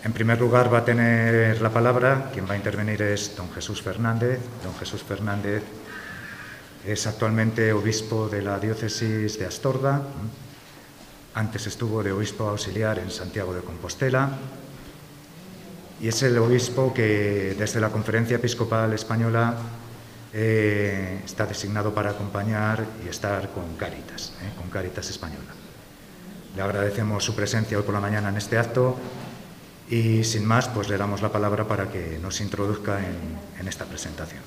En primer lugar va a tener la palabra, quien va a intervenir es don Jesús Fernández. Don Jesús Fernández es actualmente obispo de la diócesis de Astorga. Antes estuvo de obispo auxiliar en Santiago de Compostela y es el obispo que desde la Conferencia Episcopal Española está designado para acompañar y estar con Cáritas Española. Le agradecemos su presencia hoy por la mañana en este acto y sin más pues le damos la palabra para que nos introduzca en esta presentación.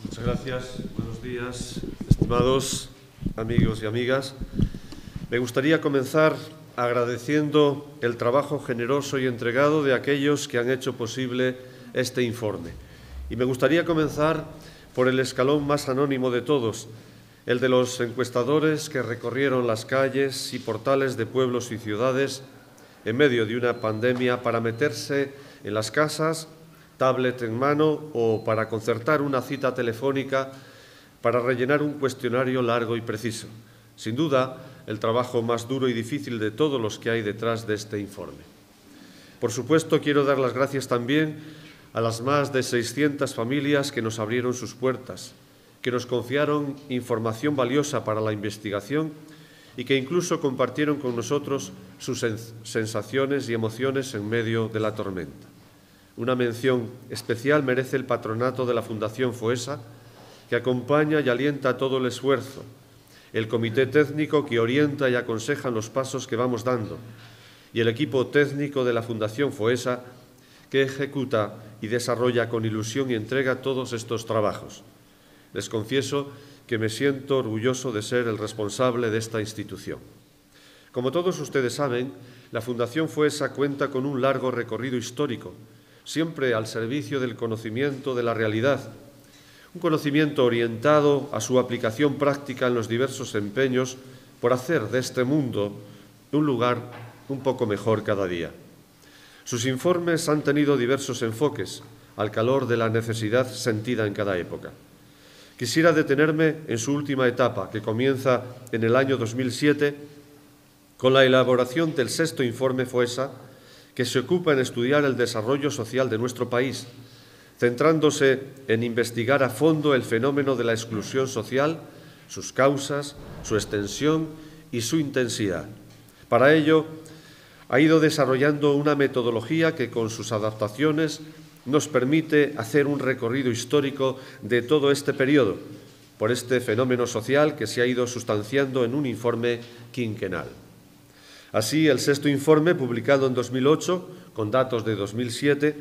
Muchas gracias. Buenos días, estimados amigos y amigas. Me gustaría comenzar agradeciendo el trabajo generoso y entregado de aquellos que han hecho posible este informe. Y me gustaría comenzar por el escalón más anónimo de todos, el de los encuestadores que recorrieron las calles y portales de pueblos y ciudades en medio de una pandemia para meterse en las casas, tablet en mano o para concertar una cita telefónica para rellenar un cuestionario largo y preciso. Sin duda, el trabajo más duro y difícil de todos los que hay detrás de este informe. Por supuesto, quiero dar las gracias también a las más de 600 familias que nos abrieron sus puertas, que nos confiaron información valiosa para la investigación y que incluso compartieron con nosotros sus sensaciones y emociones en medio de la tormenta. Una mención especial merece el patronato de la Fundación FOESA, que acompaña y alienta todo el esfuerzo, el comité técnico que orienta y aconseja los pasos que vamos dando y el equipo técnico de la Fundación FOESA que ejecuta y desarrolla con ilusión y entrega todos estos trabajos. Les confieso que me siento orgulloso de ser el responsable de esta institución. Como todos ustedes saben, la Fundación FOESA cuenta con un largo recorrido histórico, siempre al servicio del conocimiento de la realidad, un conocimiento orientado a su aplicación práctica en los diversos empeños por hacer de este mundo un lugar un poco mejor cada día. Sus informes han tenido diversos enfoques, al calor de la necesidad sentida en cada época. Quisiera detenerme en su última etapa, que comienza en el año 2007, con la elaboración del 6º informe FOESA, que se ocupa en estudiar el desarrollo social de nuestro país, centrándose en investigar a fondo el fenómeno de la exclusión social, sus causas, su extensión y su intensidad. Para ello, ha ido desarrollando una metodología que, con sus adaptaciones, nos permite hacer un recorrido histórico de todo este periodo, por este fenómeno social que se ha ido sustanciando en un informe quinquenal. Así, el 6º informe, publicado en 2008, con datos de 2007,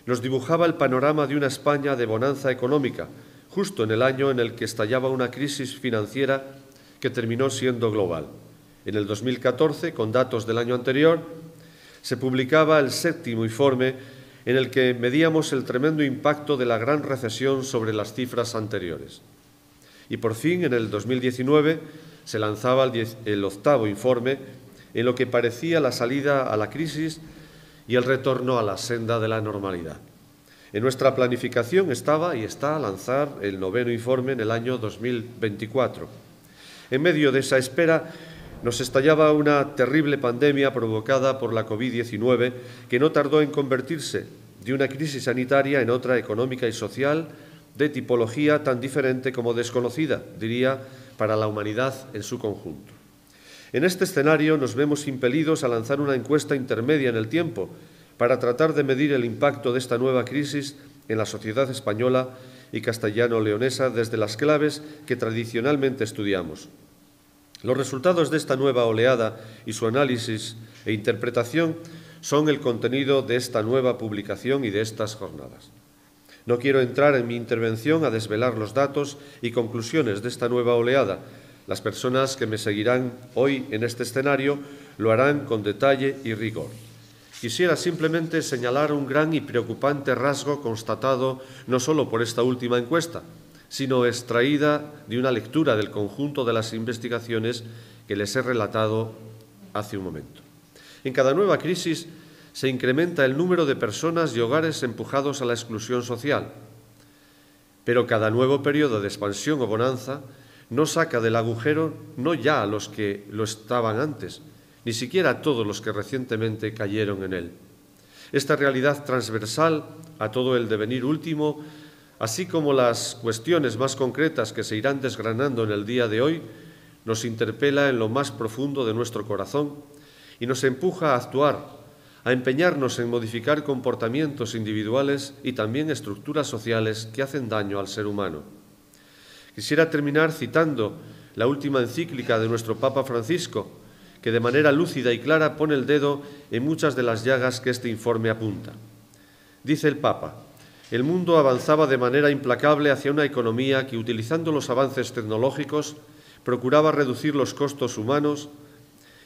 nos dibujaba el panorama de una España de bonanza económica, justo en el año en el que estallaba una crisis financiera que terminó siendo global. En el 2014, con datos del año anterior, se publicaba el 7º informe en el que medíamos el tremendo impacto de la gran recesión sobre las cifras anteriores. Y por fin, en el 2019, se lanzaba el 8º informe en lo que parecía la salida a la crisis y el retorno a la senda de la normalidad. En nuestra planificación estaba y está lanzar el 9º informe en el año 2024. En medio de esa espera nos estallaba una terrible pandemia provocada por la COVID-19 que no tardó en convertirse de una crisis sanitaria en otra económica y social de tipología tan diferente como desconocida, diría, para la humanidad en su conjunto. En este escenario nos vemos impelidos a lanzar una encuesta intermedia en el tiempo para tratar de medir el impacto de esta nueva crisis en la sociedad española y castellano-leonesa desde las claves que tradicionalmente estudiamos. Los resultados de esta nueva oleada y su análisis e interpretación son el contenido de esta nueva publicación y de estas jornadas. No quiero entrar en mi intervención a desvelar los datos y conclusiones de esta nueva oleada. Las personas que me seguirán hoy en este escenario lo harán con detalle y rigor. Quisiera simplemente señalar un gran y preocupante rasgo constatado no solo por esta última encuesta, sino extraída de una lectura del conjunto de las investigaciones que les he relatado hace un momento. En cada nueva crisis se incrementa el número de personas y hogares empujados a la exclusión social, pero cada nuevo periodo de expansión o bonanza no saca del agujero no ya a los que lo estaban antes, ni siquiera a todos los que recientemente cayeron en él. Esta realidad transversal a todo el devenir último, así como las cuestiones más concretas que se irán desgranando en el día de hoy, nos interpela en lo más profundo de nuestro corazón y nos empuja a actuar, a empeñarnos en modificar comportamientos individuales y también estructuras sociales que hacen daño al ser humano. Quisiera terminar citando la última encíclica de nuestro Papa Francisco, que de manera lúcida y clara pone el dedo en muchas de las llagas que este informe apunta. Dice el Papa: el mundo avanzaba de manera implacable hacia una economía que, utilizando los avances tecnológicos, procuraba reducir los costos humanos,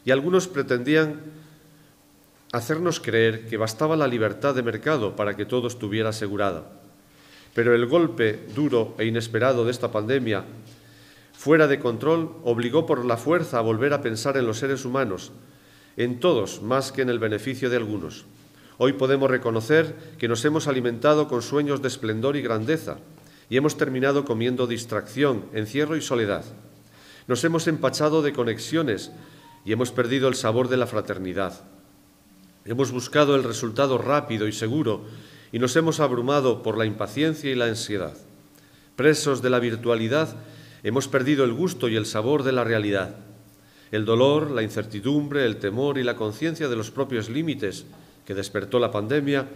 y algunos pretendían hacernos creer que bastaba la libertad de mercado para que todo estuviera asegurado. Pero el golpe duro e inesperado de esta pandemia, fuera de control, obligó por la fuerza a volver a pensar en los seres humanos, en todos más que en el beneficio de algunos. Hoy podemos reconocer que nos hemos alimentado con sueños de esplendor y grandeza y hemos terminado comiendo distracción, encierro y soledad. Nos hemos empachado de conexiones y hemos perdido el sabor de la fraternidad. Hemos buscado el resultado rápido y seguro y nos hemos abrumado por la impaciencia y la ansiedad. Presos de la virtualidad, hemos perdido el gusto y el sabor de la realidad. El dolor, la incertidumbre, el temor y la conciencia de los propios límites que despertó la pandemia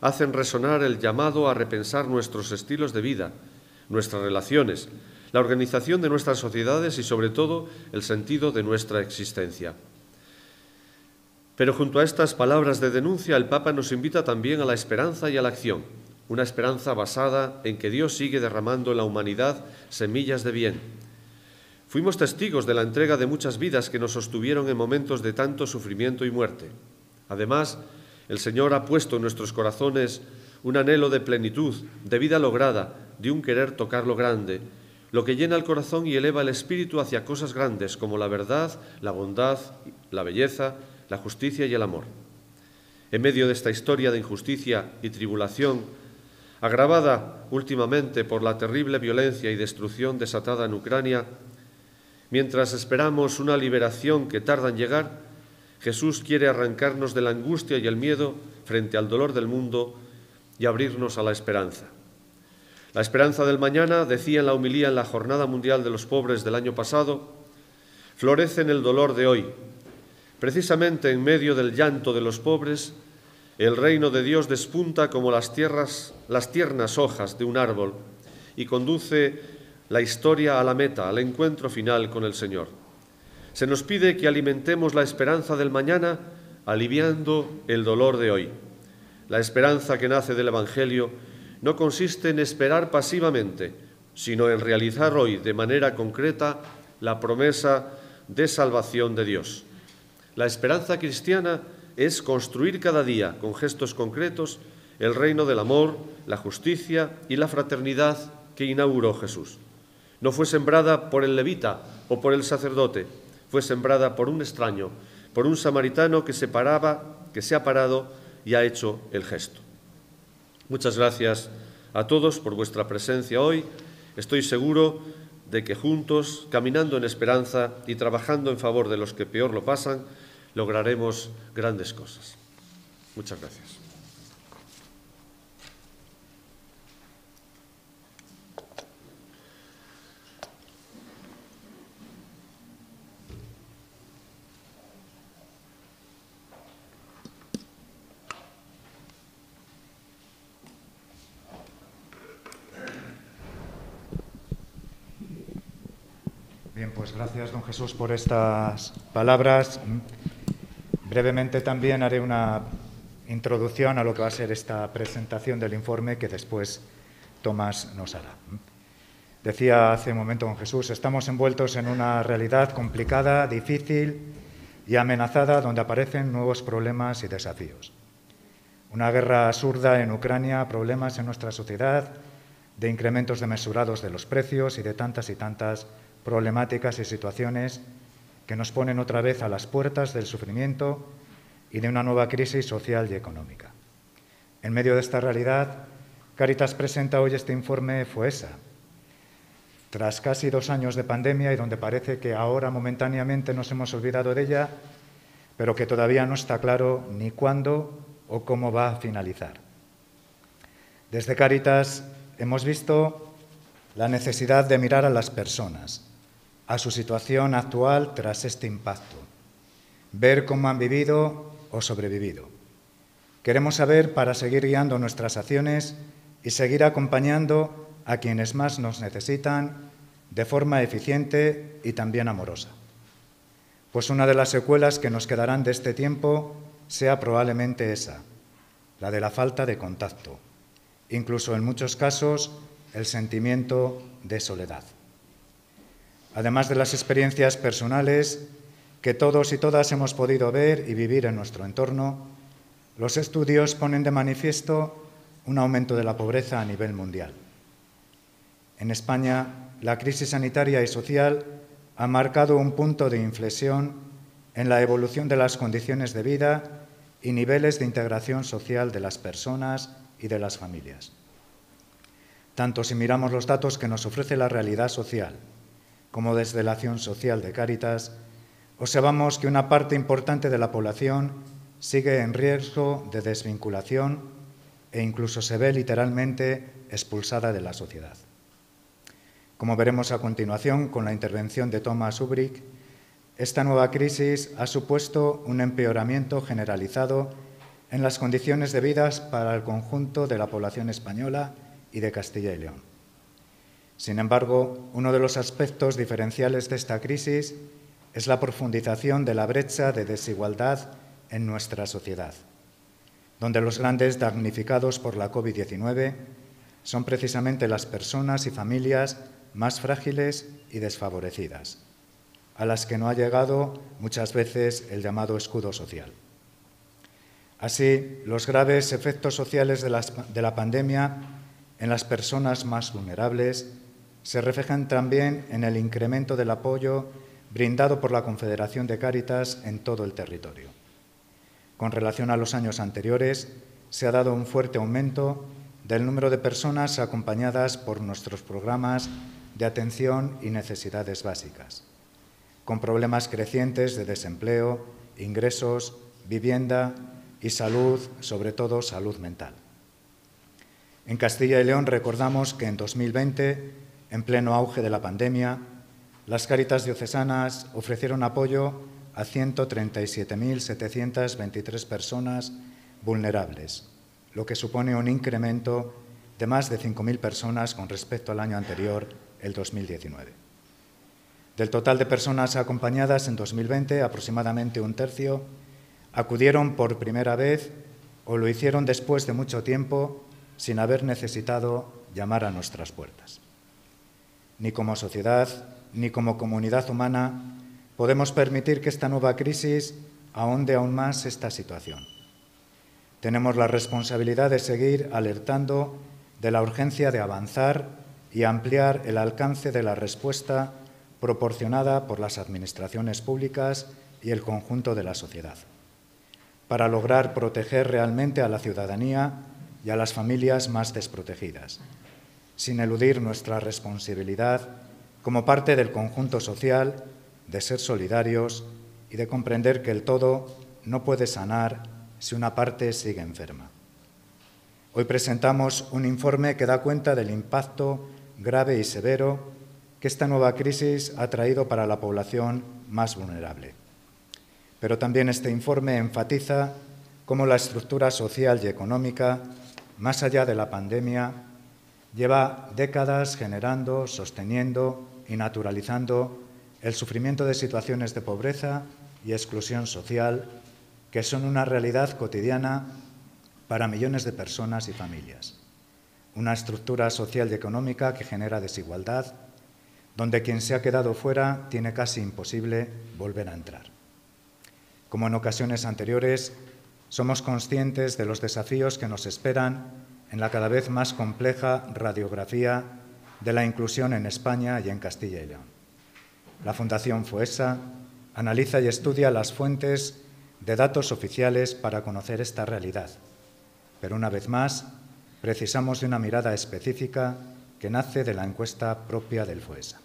hacen resonar el llamado a repensar nuestros estilos de vida, nuestras relaciones, la organización de nuestras sociedades y, sobre todo, el sentido de nuestra existencia. Pero junto a estas palabras de denuncia, el Papa nos invita también a la esperanza y a la acción, una esperanza basada en que Dios sigue derramando en la humanidad semillas de bien. Fuimos testigos de la entrega de muchas vidas que nos sostuvieron en momentos de tanto sufrimiento y muerte. Además, el Señor ha puesto en nuestros corazones un anhelo de plenitud, de vida lograda, de un querer tocar lo grande, lo que llena el corazón y eleva el espíritu hacia cosas grandes como la verdad, la bondad, la belleza, la justicia y el amor. En medio de esta historia de injusticia y tribulación, agravada últimamente por la terrible violencia y destrucción desatada en Ucrania, mientras esperamos una liberación que tarda en llegar, Jesús quiere arrancarnos de la angustia y el miedo frente al dolor del mundo y abrirnos a la esperanza. La esperanza del mañana, decía en la homilía en la Jornada Mundial de los Pobres del año pasado, florece en el dolor de hoy. Precisamente en medio del llanto de los pobres, el reino de Dios despunta como las tiernas hojas de un árbol y conduce la historia a la meta, al encuentro final con el Señor. Se nos pide que alimentemos la esperanza del mañana aliviando el dolor de hoy. La esperanza que nace del Evangelio no consiste en esperar pasivamente, sino en realizar hoy de manera concreta la promesa de salvación de Dios. La esperanza cristiana es construir cada día, con gestos concretos, el reino del amor, la justicia y la fraternidad que inauguró Jesús. No fue sembrada por el levita o por el sacerdote, fue sembrada por un extraño, por un samaritano que se ha parado y ha hecho el gesto. Muchas gracias a todos por vuestra presencia hoy. Estoy seguro de que juntos, caminando en esperanza y trabajando en favor de los que peor lo pasan, lograremos grandes cosas. Muchas gracias. Bien, pues gracias, don Jesús, por estas palabras. Brevemente también haré una introducción a lo que va a ser esta presentación del informe que después Tomás nos hará. Decía hace un momento don Jesús, estamos envueltos en una realidad complicada, difícil y amenazada donde aparecen nuevos problemas y desafíos. Una guerra absurda en Ucrania, problemas en nuestra sociedad, de incrementos desmesurados de los precios y de tantas problemáticas y situaciones que nos ponen otra vez a las puertas del sufrimiento y de una nueva crisis social y económica. En medio de esta realidad, Cáritas presenta hoy este informe FOESA, tras casi 2 años de pandemia y donde parece que ahora momentáneamente nos hemos olvidado de ella, pero que todavía no está claro ni cuándo o cómo va a finalizar. Desde Cáritas hemos visto la necesidad de mirar a las personas, a su situación actual tras este impacto, ver cómo han vivido o sobrevivido. Queremos saber para seguir guiando nuestras acciones y seguir acompañando a quienes más nos necesitan de forma eficiente y también amorosa. Pues una de las secuelas que nos quedarán de este tiempo sea probablemente esa, la de la falta de contacto, incluso en muchos casos el sentimiento de soledad. Además de las experiencias personales que todos y todas hemos podido ver y vivir en nuestro entorno, los estudios ponen de manifiesto un aumento de la pobreza a nivel mundial. En España, la crisis sanitaria y social ha marcado un punto de inflexión en la evolución de las condiciones de vida y niveles de integración social de las personas y de las familias. Tanto si miramos los datos que nos ofrece la realidad social como desde la acción social de Cáritas, observamos que una parte importante de la población sigue en riesgo de desvinculación e incluso se ve literalmente expulsada de la sociedad. Como veremos a continuación con la intervención de Thomas Ubrick, esta nueva crisis ha supuesto un empeoramiento generalizado en las condiciones de vida para el conjunto de la población española y de Castilla y León. Sin embargo, uno de los aspectos diferenciales de esta crisis es la profundización de la brecha de desigualdad en nuestra sociedad, donde los grandes damnificados por la COVID-19 son precisamente las personas y familias más frágiles y desfavorecidas, a las que no ha llegado muchas veces el llamado escudo social. Así, los graves efectos sociales de la pandemia en las personas más vulnerables se reflejan también en el incremento del apoyo brindado por la Confederación de Cáritas en todo el territorio. Con relación a los años anteriores, se ha dado un fuerte aumento del número de personas acompañadas por nuestros programas de atención y necesidades básicas, con problemas crecientes de desempleo, ingresos, vivienda y salud, sobre todo salud mental. En Castilla y León recordamos que en 2020, en pleno auge de la pandemia, las Cáritas diocesanas ofrecieron apoyo a 137.723 personas vulnerables, lo que supone un incremento de más de 5.000 personas con respecto al año anterior, el 2019. Del total de personas acompañadas en 2020, aproximadamente un tercio acudieron por primera vez o lo hicieron después de mucho tiempo sin haber necesitado llamar a nuestras puertas. Ni como sociedad, ni como comunidad humana, podemos permitir que esta nueva crisis ahonde aún más esta situación. Tenemos la responsabilidad de seguir alertando de la urgencia de avanzar y ampliar el alcance de la respuesta proporcionada por las administraciones públicas y el conjunto de la sociedad, para lograr proteger realmente a la ciudadanía y a las familias más desprotegidas, sin eludir nuestra responsabilidad como parte del conjunto social de ser solidarios y de comprender que el todo no puede sanar si una parte sigue enferma. Hoy presentamos un informe que da cuenta del impacto grave y severo que esta nueva crisis ha traído para la población más vulnerable. Pero también este informe enfatiza cómo la estructura social y económica, más allá de la pandemia, lleva décadas generando, sosteniendo y naturalizando el sufrimiento de situaciones de pobreza y exclusión social que son una realidad cotidiana para millones de personas y familias. Una estructura social y económica que genera desigualdad, donde quien se ha quedado fuera tiene casi imposible volver a entrar. Como en ocasiones anteriores, somos conscientes de los desafíos que nos esperan en la cada vez más compleja radiografía de la inclusión en España y en Castilla y León. La Fundación FOESA analiza y estudia las fuentes de datos oficiales para conocer esta realidad, pero una vez más precisamos de una mirada específica que nace de la encuesta propia del FOESA.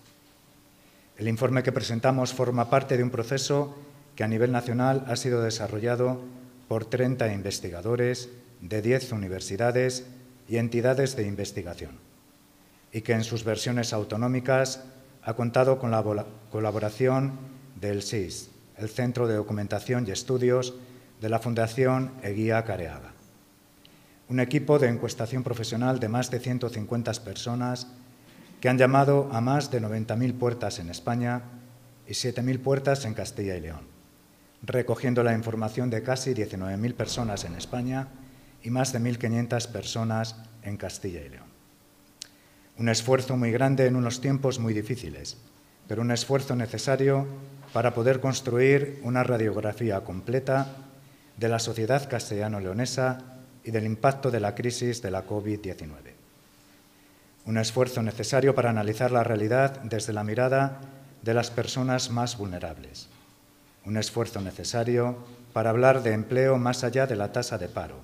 El informe que presentamos forma parte de un proceso que a nivel nacional ha sido desarrollado por 30 investigadores de 10 universidades y entidades de investigación, y que en sus versiones autonómicas ha contado con la colaboración del CSIS, el Centro de Documentación y Estudios de la Fundación Eguía Careaga. Un equipo de encuestación profesional de más de 150 personas que han llamado a más de 90.000 puertas en España y 7.000 puertas en Castilla y León, recogiendo la información de casi 19.000 personas en España y más de 1.500 personas en Castilla y León. Un esfuerzo muy grande en unos tiempos muy difíciles, pero un esfuerzo necesario para poder construir una radiografía completa de la sociedad castellano-leonesa y del impacto de la crisis de la COVID-19. Un esfuerzo necesario para analizar la realidad desde la mirada de las personas más vulnerables. Un esfuerzo necesario para hablar de empleo más allá de la tasa de paro,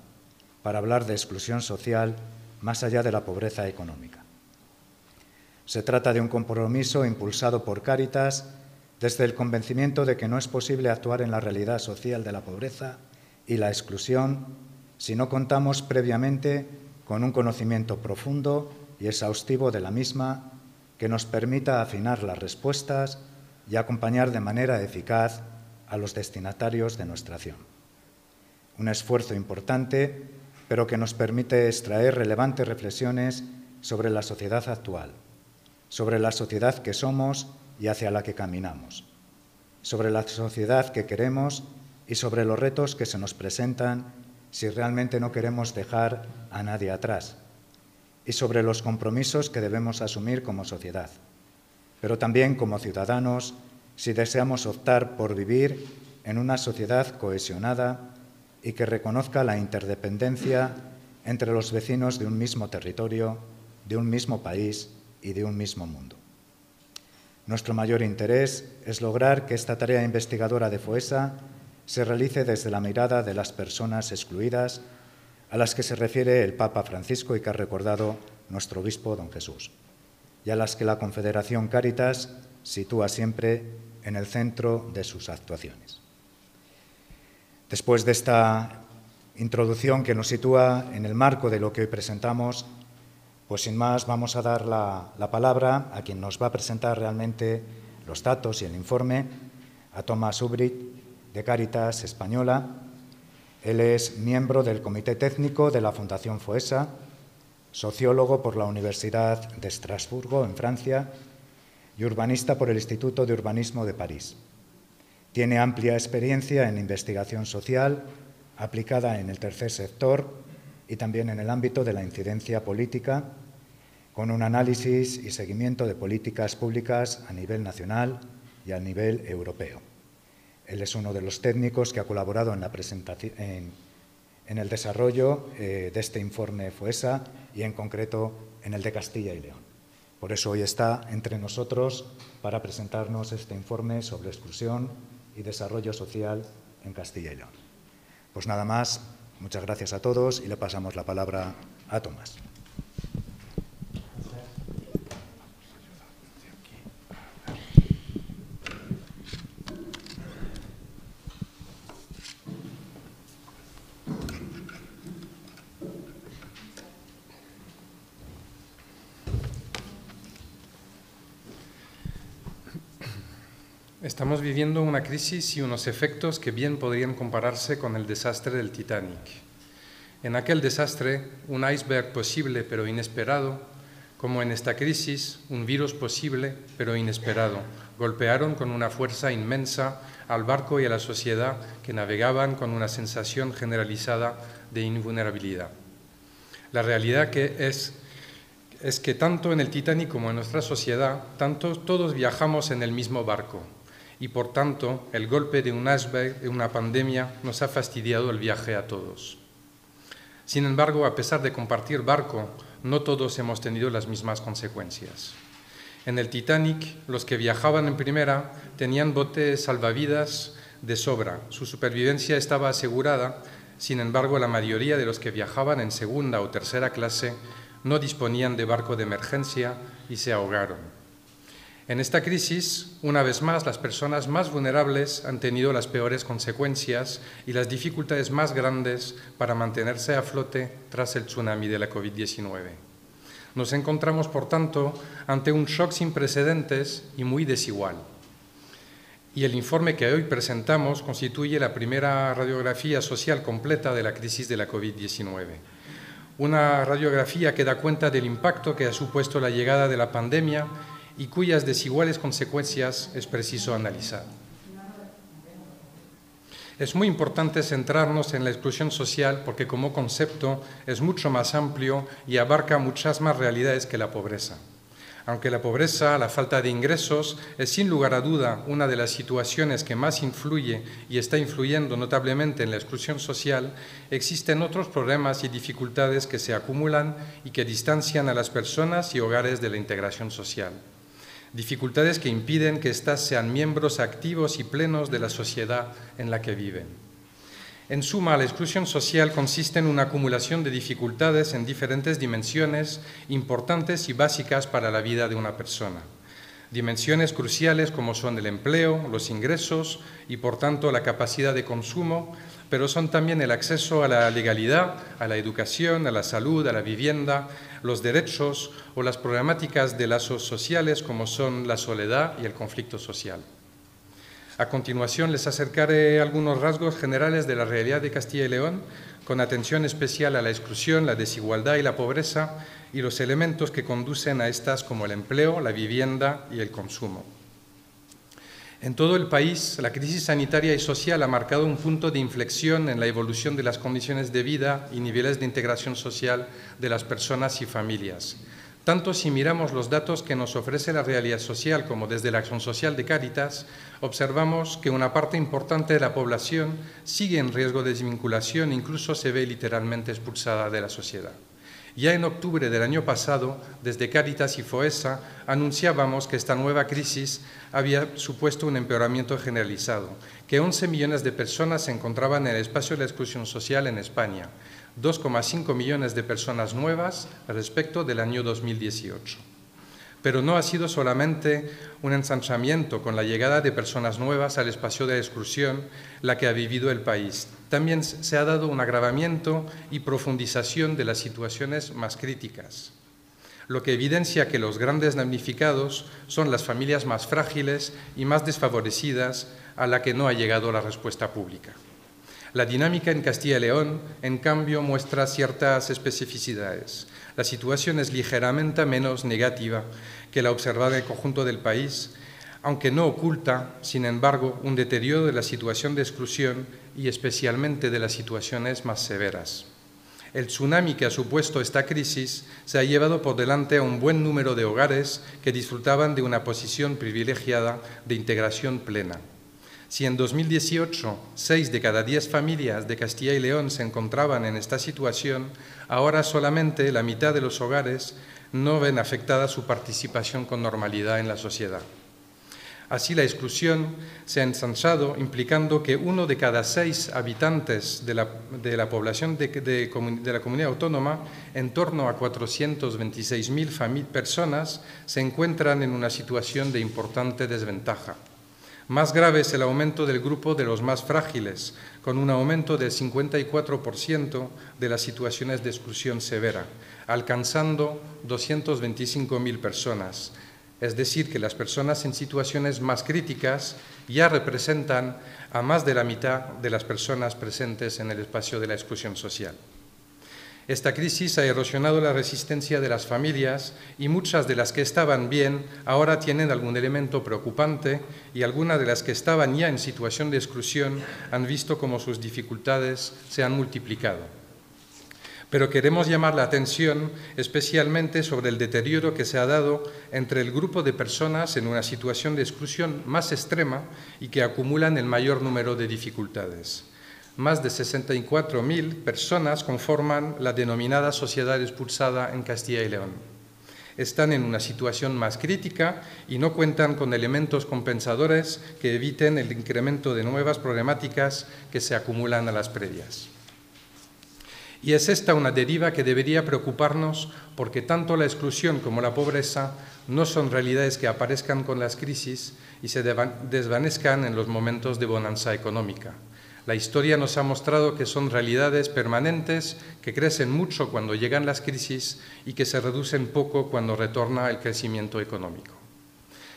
para hablar de exclusión social más allá de la pobreza económica. Se trata de un compromiso impulsado por Cáritas desde el convencimiento de que no es posible actuar en la realidad social de la pobreza y la exclusión si no contamos previamente con un conocimiento profundo y exhaustivo de la misma que nos permita afinar las respuestas y acompañar de manera eficaz a los destinatarios de nuestra acción. Un esfuerzo importante, pero que nos permite extraer relevantes reflexiones sobre la sociedad actual, sobre la sociedad que somos y hacia la que caminamos, sobre la sociedad que queremos y sobre los retos que se nos presentan si realmente no queremos dejar a nadie atrás, y sobre los compromisos que debemos asumir como sociedad, pero también como ciudadanos si deseamos optar por vivir en una sociedad cohesionada y que reconozca la interdependencia entre los vecinos de un mismo territorio, de un mismo país y de un mismo mundo. Nuestro mayor interés es lograr que esta tarea investigadora de FOESA se realice desde la mirada de las personas excluidas a las que se refiere el Papa Francisco y que ha recordado nuestro obispo don Jesús, y a las que la Confederación Cáritas sitúa siempre en el centro de sus actuaciones. Después de esta introducción que nos sitúa en el marco de lo que hoy presentamos, pues sin más vamos a dar la palabra a quien nos va a presentar realmente los datos y el informe, a Tomás Ubrit, de Cáritas Española. Él es miembro del Comité Técnico de la Fundación FOESA, sociólogo por la Universidad de Estrasburgo, en Francia, y urbanista por el Instituto de Urbanismo de París. Tiene amplia experiencia en investigación social aplicada en el tercer sector y también en el ámbito de la incidencia política, con un análisis y seguimiento de políticas públicas a nivel nacional y a nivel europeo. Él es uno de los técnicos que ha colaborado en la presentación, en el desarrollo de este informe FOESA y en concreto en el de Castilla y León. Por eso hoy está entre nosotros para presentarnos este informe sobre exclusión y desarrollo social en Castilla y León. Pues nada más, muchas gracias a todos y le pasamos la palabra a Tomás. Estamos viviendo una crisis y unos efectos que bien podrían compararse con el desastre del Titanic. En aquel desastre, un iceberg posible pero inesperado, como en esta crisis, un virus posible pero inesperado, golpearon con una fuerza inmensa al barco y a la sociedad que navegaban con una sensación generalizada de invulnerabilidad. La realidad es que tanto en el Titanic como en nuestra sociedad, todos viajamos en el mismo barco. Y por tanto, el golpe de un iceberg, de una pandemia, nos ha fastidiado el viaje a todos. Sin embargo, a pesar de compartir barco, no todos hemos tenido las mismas consecuencias. En el Titanic, los que viajaban en primera tenían botes salvavidas de sobra. Su supervivencia estaba asegurada. Sin embargo, la mayoría de los que viajaban en segunda o tercera clase no disponían de barco de emergencia y se ahogaron. En esta crisis, una vez más, las personas más vulnerables han tenido las peores consecuencias y las dificultades más grandes para mantenerse a flote tras el tsunami de la COVID-19. Nos encontramos, por tanto, ante un shock sin precedentes y muy desigual. Y el informe que hoy presentamos constituye la primera radiografía social completa de la crisis de la COVID-19. Una radiografía que da cuenta del impacto que ha supuesto la llegada de la pandemia y cuyas desiguales consecuencias es preciso analizar. Es muy importante centrarnos en la exclusión social porque como concepto es mucho más amplio y abarca muchas más realidades que la pobreza. Aunque la pobreza, la falta de ingresos, es sin lugar a duda una de las situaciones que más influye y está influyendo notablemente en la exclusión social, existen otros problemas y dificultades que se acumulan y que distancian a las personas y hogares de la integración social. Dificultades que impiden que éstas sean miembros activos y plenos de la sociedad en la que viven. En suma, la exclusión social consiste en una acumulación de dificultades en diferentes dimensiones importantes y básicas para la vida de una persona. Dimensiones cruciales como son el empleo, los ingresos y, por tanto, la capacidad de consumo, pero son también el acceso a la legalidad, a la educación, a la salud, a la vivienda, los derechos o las problemáticas de lazos sociales como son la soledad y el conflicto social. A continuación les acercaré algunos rasgos generales de la realidad de Castilla y León, con atención especial a la exclusión, la desigualdad y la pobreza, y los elementos que conducen a estas como el empleo, la vivienda y el consumo. En todo el país, la crisis sanitaria y social ha marcado un punto de inflexión en la evolución de las condiciones de vida y niveles de integración social de las personas y familias. Tanto si miramos los datos que nos ofrece la realidad social como desde la acción social de Cáritas, observamos que una parte importante de la población sigue en riesgo de desvinculación e incluso se ve literalmente expulsada de la sociedad. Ya en octubre del año pasado, desde Cáritas y Foessa, anunciábamos que esta nueva crisis había supuesto un empeoramiento generalizado, que 11 millones de personas se encontraban en el espacio de la exclusión social en España, 2,5 millones de personas nuevas respecto del año 2018. Pero no ha sido solamente un ensanchamiento con la llegada de personas nuevas al espacio de la exclusión la que ha vivido el país. También se ha dado un agravamiento y profundización de las situaciones más críticas, lo que evidencia que los grandes damnificados son las familias más frágiles y más desfavorecidas a la que no ha llegado la respuesta pública. La dinámica en Castilla y León, en cambio, muestra ciertas especificidades. La situación es ligeramente menos negativa que la observada en el conjunto del país, aunque no oculta, sin embargo, un deterioro de la situación de exclusión y especialmente de las situaciones más severas. El tsunami que ha supuesto esta crisis se ha llevado por delante a un buen número de hogares que disfrutaban de una posición privilegiada de integración plena. Si en 2018 6 de cada 10 familias de Castilla y León se encontraban en esta situación, ahora solamente la mitad de los hogares no ven afectada su participación con normalidad en la sociedad. Así, la exclusión se ha ensanchado, implicando que 1 de cada 6 habitantes de la población de la comunidad autónoma, en torno a 426.000 personas, se encuentran en una situación de importante desventaja. Más grave es el aumento del grupo de los más frágiles, con un aumento del 54% de las situaciones de exclusión severa, alcanzando 225.000 personas. Es decir, que las personas en situaciones más críticas ya representan a más de la mitad de las personas presentes en el espacio de la exclusión social. Esta crisis ha erosionado la resistencia de las familias y muchas de las que estaban bien ahora tienen algún elemento preocupante y algunas de las que estaban ya en situación de exclusión han visto cómo sus dificultades se han multiplicado. Pero queremos llamar la atención especialmente sobre el deterioro que se ha dado entre el grupo de personas en una situación de exclusión más extrema y que acumulan el mayor número de dificultades. Más de 64.000 personas conforman la denominada sociedad expulsada en Castilla y León. Están en una situación más crítica y no cuentan con elementos compensadores que eviten el incremento de nuevas problemáticas que se acumulan a las previas. Y es esta una deriva que debería preocuparnos porque tanto la exclusión como la pobreza no son realidades que aparezcan con las crisis y se desvanezcan en los momentos de bonanza económica. La historia nos ha mostrado que son realidades permanentes que crecen mucho cuando llegan las crisis y que se reducen poco cuando retorna el crecimiento económico.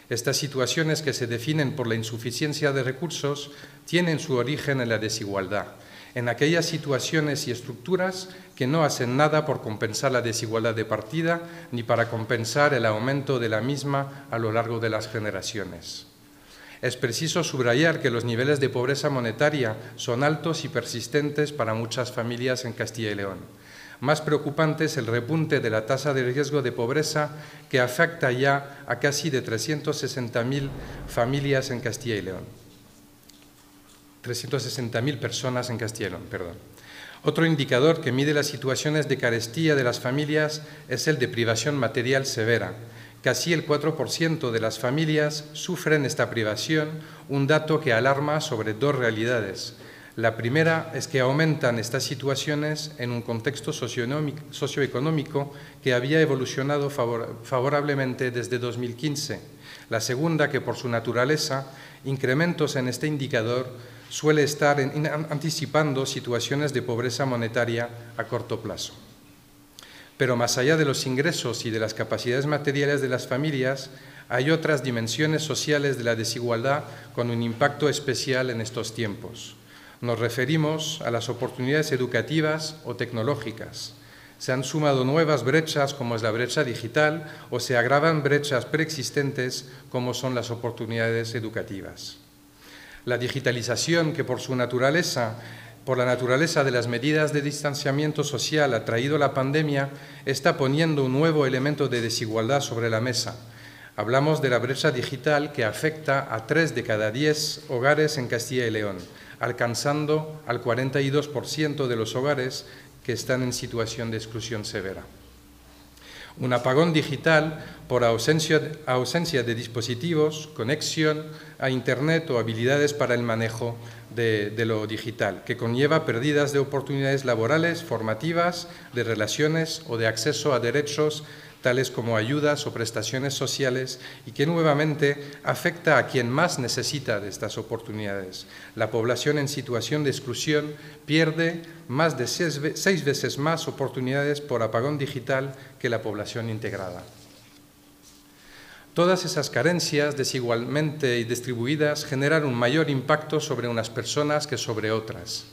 Estas situaciones, que se definen por la insuficiencia de recursos, tienen su origen en la desigualdad, en aquellas situaciones y estructuras que no hacen nada por compensar la desigualdad de partida ni para compensar el aumento de la misma a lo largo de las generaciones. Es preciso subrayar que los niveles de pobreza monetaria son altos y persistentes para muchas familias en Castilla y León. Más preocupante es el repunte de la tasa de riesgo de pobreza, que afecta ya a casi de 360.000 familias en Castilla y León. 360.000 personas en Castilla y León, perdón. Otro indicador que mide las situaciones de carestía de las familias es el de privación material severa. Casi el 4% de las familias sufren esta privación, un dato que alarma sobre dos realidades. La primera es que aumentan estas situaciones en un contexto socioeconómico que había evolucionado favorablemente desde 2015. La segunda, que por su naturaleza, incrementos en este indicador suele estar anticipando situaciones de pobreza monetaria a corto plazo. Pero más allá de los ingresos y de las capacidades materiales de las familias, hay otras dimensiones sociales de la desigualdad con un impacto especial en estos tiempos. Nos referimos a las oportunidades educativas o tecnológicas. Se han sumado nuevas brechas, como es la brecha digital, o se agravan brechas preexistentes, como son las oportunidades educativas. La digitalización, que por la naturaleza de las medidas de distanciamiento social ha traído la pandemia, está poniendo un nuevo elemento de desigualdad sobre la mesa. Hablamos de la brecha digital, que afecta a 3 de cada 10 hogares en Castilla y León, alcanzando al 42% de los hogares que están en situación de exclusión severa. Un apagón digital por ausencia de dispositivos, conexión a Internet o habilidades para el manejo de lo digital, que conlleva pérdidas de oportunidades laborales, formativas, de relaciones o de acceso a derechos tales como ayudas o prestaciones sociales, y que nuevamente afecta a quien más necesita de estas oportunidades. La población en situación de exclusión pierde más de 6 veces más oportunidades por apagón digital que la población integrada. Todas esas carencias, desigualmente distribuidas, generan un mayor impacto sobre unas personas que sobre otras.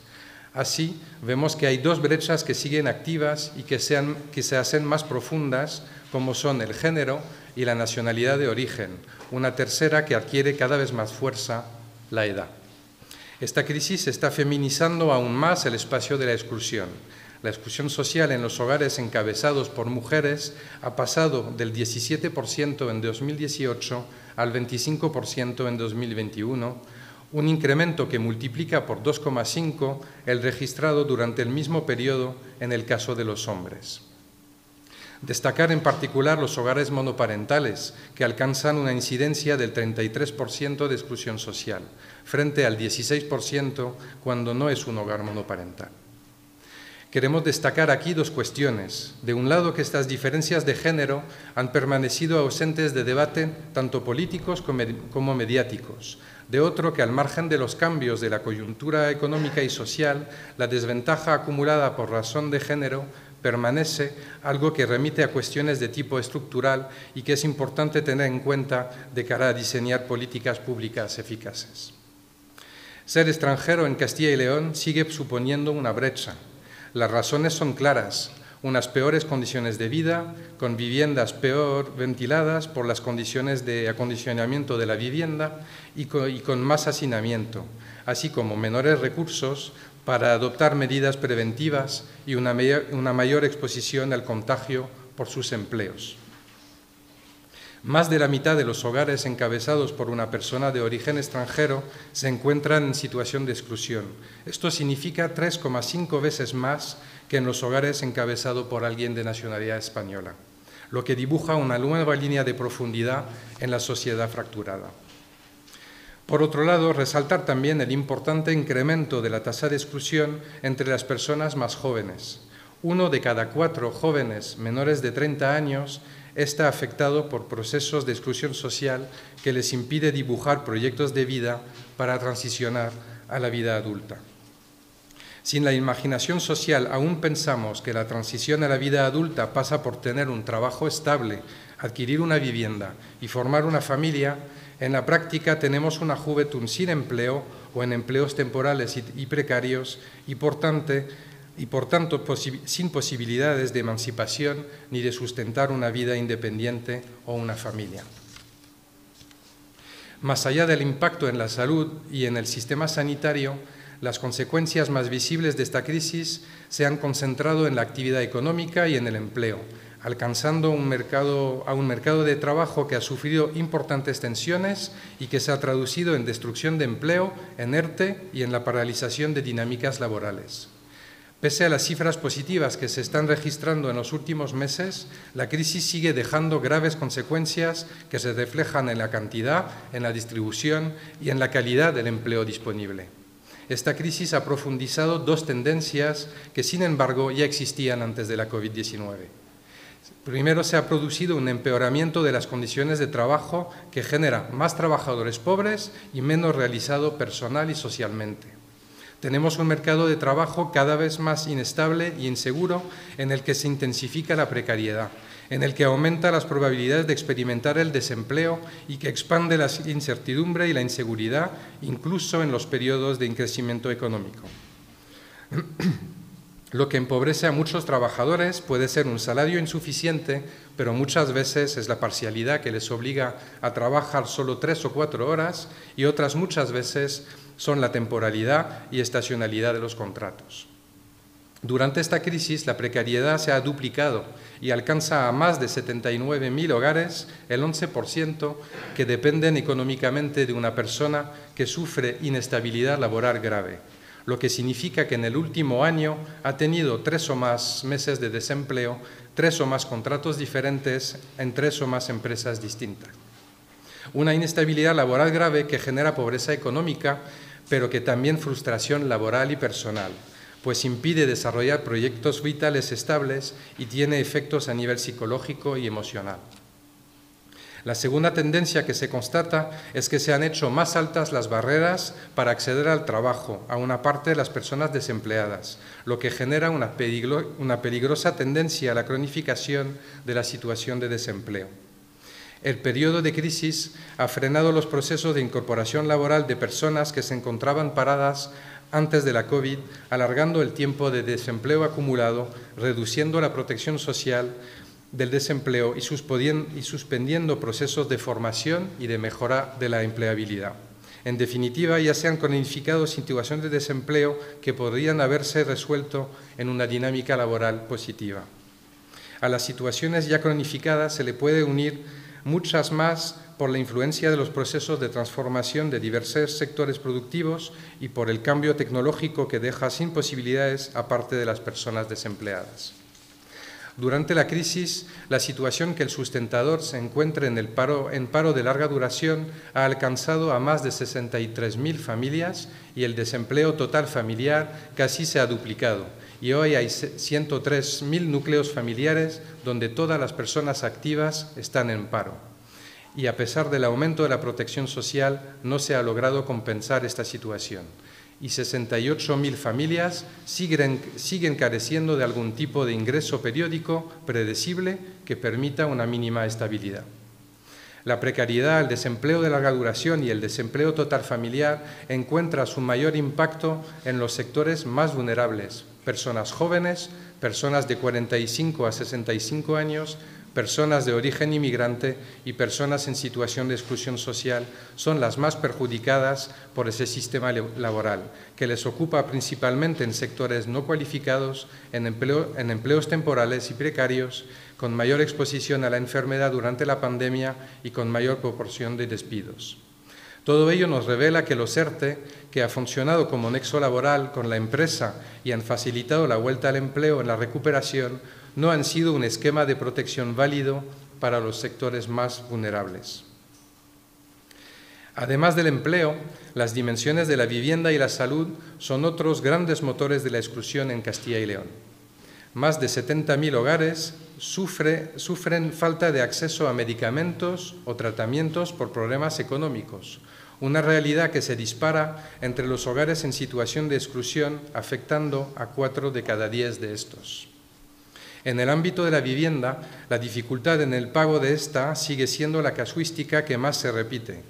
Así, vemos que hay dos brechas que siguen activas y que se hacen más profundas, como son el género y la nacionalidad de origen, una tercera que adquiere cada vez más fuerza, la edad. Esta crisis está feminizando aún más el espacio de la exclusión. La exclusión social en los hogares encabezados por mujeres ha pasado del 17% en 2018 al 25% en 2021, un incremento que multiplica por 2,5 el registrado durante el mismo periodo en el caso de los hombres. Destacar en particular los hogares monoparentales, que alcanzan una incidencia del 33% de exclusión social, frente al 16% cuando no es un hogar monoparental. Queremos destacar aquí dos cuestiones. De un lado, que estas diferencias de género han permanecido ausentes de debate tanto políticos como mediáticos. De otro, que al margen de los cambios de la coyuntura económica y social, la desventaja acumulada por razón de género permanece, algo que remite a cuestiones de tipo estructural y que es importante tener en cuenta de cara a diseñar políticas públicas eficaces. Ser extranjero en Castilla y León sigue suponiendo una brecha. Las razones son claras: unas peores condiciones de vida, con viviendas peor ventiladas por las condiciones de acondicionamiento de la vivienda y con más hacinamiento, así como menores recursos para adoptar medidas preventivas y una mayor exposición al contagio por sus empleos. Más de la mitad de los hogares encabezados por una persona de origen extranjero se encuentran en situación de exclusión. Esto significa 3,5 veces más que en los hogares encabezados por alguien de nacionalidad española, lo que dibuja una nueva línea de profundidad en la sociedad fracturada. Por otro lado, resaltar también el importante incremento de la tasa de exclusión entre las personas más jóvenes. 1 de cada 4 jóvenes menores de 30 años está afectado por procesos de exclusión social que les impide dibujar proyectos de vida para transicionar a la vida adulta. Si en la imaginación social aún pensamos que la transición a la vida adulta pasa por tener un trabajo estable, adquirir una vivienda y formar una familia, en la práctica tenemos una juventud sin empleo o en empleos temporales y precarios y por tanto sin posibilidades de emancipación ni de sustentar una vida independiente o una familia. Más allá del impacto en la salud y en el sistema sanitario, las consecuencias más visibles de esta crisis se han concentrado en la actividad económica y en el empleo, alcanzando a un mercado de trabajo que ha sufrido importantes tensiones y que se ha traducido en destrucción de empleo, en ERTE y en la paralización de dinámicas laborales. Pese a las cifras positivas que se están registrando en los últimos meses, la crisis sigue dejando graves consecuencias que se reflejan en la cantidad, en la distribución y en la calidad del empleo disponible. Esta crisis ha profundizado dos tendencias que, sin embargo, ya existían antes de la COVID-19. Primero, se ha producido un empeoramiento de las condiciones de trabajo que genera más trabajadores pobres y menos realizado personal y socialmente. Tenemos un mercado de trabajo cada vez más inestable y inseguro en el que se intensifica la precariedad, en el que aumenta las probabilidades de experimentar el desempleo y que expande la incertidumbre y la inseguridad, incluso en los periodos de crecimiento económico. Lo que empobrece a muchos trabajadores puede ser un salario insuficiente, pero muchas veces es la parcialidad que les obliga a trabajar solo 3 o 4 horas y otras muchas veces son la temporalidad y estacionalidad de los contratos. Durante esta crisis, la precariedad se ha duplicado y alcanza a más de 79.000 hogares, el 11% que dependen económicamente de una persona que sufre inestabilidad laboral grave, lo que significa que en el último año ha tenido 3 o más meses de desempleo, 3 o más contratos diferentes en 3 o más empresas distintas. Una inestabilidad laboral grave que genera pobreza económica, pero que también frustración laboral y personal, pues impide desarrollar proyectos vitales estables y tiene efectos a nivel psicológico y emocional. La segunda tendencia que se constata es que se han hecho más altas las barreras para acceder al trabajo a una parte de las personas desempleadas, lo que genera una peligrosa tendencia a la cronificación de la situación de desempleo. El periodo de crisis ha frenado los procesos de incorporación laboral de personas que se encontraban paradas antes de la COVID, alargando el tiempo de desempleo acumulado, reduciendo la protección social del desempleo y suspendiendo procesos de formación y de mejora de la empleabilidad. En definitiva, ya se han cronificado situaciones de desempleo que podrían haberse resuelto en una dinámica laboral positiva. A las situaciones ya cronificadas se le puede unir muchas más por la influencia de los procesos de transformación de diversos sectores productivos y por el cambio tecnológico que deja sin posibilidades a parte de las personas desempleadas. Durante la crisis, la situación que el sustentador se encuentre en paro de larga duración ha alcanzado a más de 63.000 familias y el desempleo total familiar casi se ha duplicado. Y hoy hay 103.000 núcleos familiares donde todas las personas activas están en paro. Y a pesar del aumento de la protección social, no se ha logrado compensar esta situación. Y 68.000 familias siguen careciendo de algún tipo de ingreso periódico predecible que permita una mínima estabilidad. La precariedad, el desempleo de larga duración y el desempleo total familiar encuentra su mayor impacto en los sectores más vulnerables: personas jóvenes, personas de 45 a 65 años, personas de origen inmigrante y personas en situación de exclusión social son las más perjudicadas por ese sistema laboral, que les ocupa principalmente en sectores no cualificados, en empleos temporales y precarios, con mayor exposición a la enfermedad durante la pandemia y con mayor proporción de despidos. Todo ello nos revela que los ERTE, que ha funcionado como nexo laboral con la empresa y han facilitado la vuelta al empleo en la recuperación, no han sido un esquema de protección válido para los sectores más vulnerables. Además del empleo, las dimensiones de la vivienda y la salud son otros grandes motores de la exclusión en Castilla y León. Más de 70.000 hogares sufren falta de acceso a medicamentos o tratamientos por problemas económicos, una realidad que se dispara entre los hogares en situación de exclusión, afectando a 4 de cada 10 de estos. En el ámbito de la vivienda, la dificultad en el pago de esta sigue siendo la casuística que más se repite.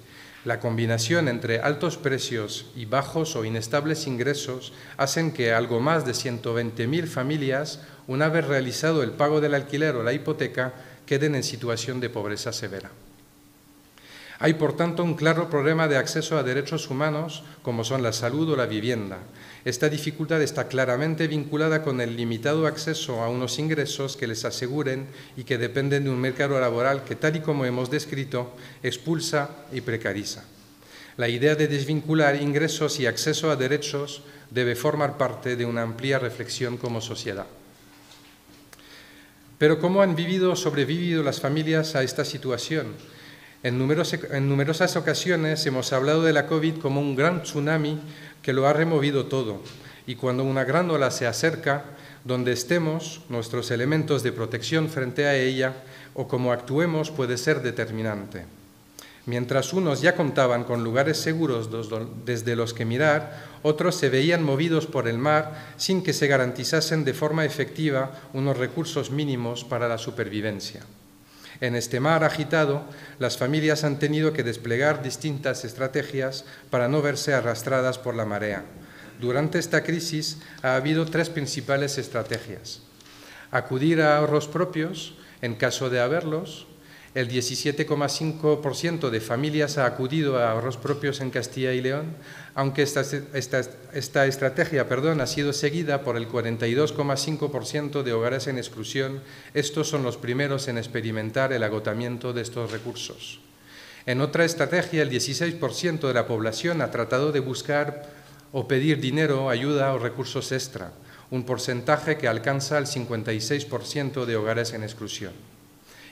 La combinación entre altos precios y bajos o inestables ingresos hacen que algo más de 120.000 familias, una vez realizado el pago del alquiler o la hipoteca, queden en situación de pobreza severa. Hay, por tanto, un claro problema de acceso a derechos humanos, como son la salud o la vivienda. Esta dificultad está claramente vinculada con el limitado acceso a unos ingresos que les aseguren y que dependen de un mercado laboral que, tal y como hemos descrito, expulsa y precariza. La idea de desvincular ingresos y acceso a derechos debe formar parte de una amplia reflexión como sociedad. Pero ¿cómo han sobrevivido las familias a esta situación? En numerosas ocasiones hemos hablado de la COVID como un gran tsunami que lo ha removido todo, y cuando una gran ola se acerca, donde estemos, nuestros elementos de protección frente a ella o cómo actuemos puede ser determinante. Mientras unos ya contaban con lugares seguros desde los que mirar, otros se veían movidos por el mar sin que se garantizasen de forma efectiva unos recursos mínimos para la supervivencia. En este mar agitado, las familias han tenido que desplegar distintas estrategias para no verse arrastradas por la marea. Durante esta crisis ha habido 3 principales estrategias. Acudir a ahorros propios, en caso de haberlos. El 17,5% de familias ha acudido a ahorros propios en Castilla y León, aunque esta estrategia ha sido seguida por el 42,5% de hogares en exclusión. Estos son los primeros en experimentar el agotamiento de estos recursos. En otra estrategia, el 16% de la población ha tratado de buscar o pedir dinero, ayuda o recursos extra, un porcentaje que alcanza el 56% de hogares en exclusión.